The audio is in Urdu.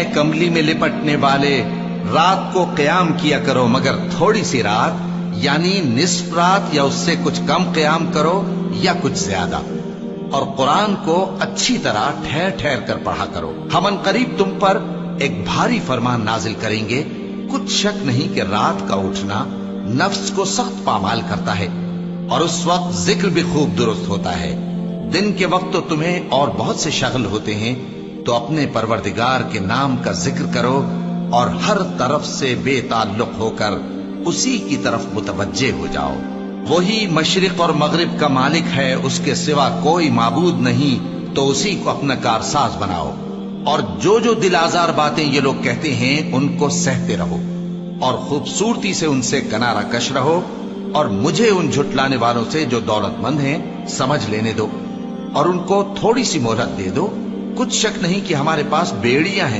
اے کملی میں لپٹنے والے، رات کو قیام کیا کرو مگر تھوڑی سی رات، یعنی نصف رات یا اس سے کچھ کم قیام کرو یا کچھ زیادہ، اور قرآن کو اچھی طرح ٹھہر ٹھہر کر پڑھا کرو۔ ہم ان قریب تم پر ایک بھاری فرمان نازل کریں گے، کچھ شک نہیں کہ رات کا اٹھنا نفس کو سخت پامال کرتا ہے، اور اس وقت ذکر بھی خوب درست ہوتا ہے۔ دن کے وقت تو تمہیں اور بہت سے شغل ہوتے ہیں، تو اپنے پروردگار کے نام کا ذکر کرو اور ہر طرف سے بے تعلق ہو کر اسی کی طرف متوجہ ہو جاؤ۔ وہی مشرق اور مغرب کا مالک ہے، اس کے سوا کوئی معبود نہیں، تو اسی کو اپنا کارساز بناؤ۔ اور جو جو دل آزار باتیں یہ لوگ کہتے ہیں ان کو سہتے رہو، اور خوبصورتی سے ان سے کنارہ کش رہو، اور مجھے ان جھٹلانے والوں سے جو دولت مند ہیں سمجھ لینے دو، اور ان کو تھوڑی سی مہلت دے دو۔ کچھ شک نہیں کہ ہمارے پاس بیڑیاں ہیں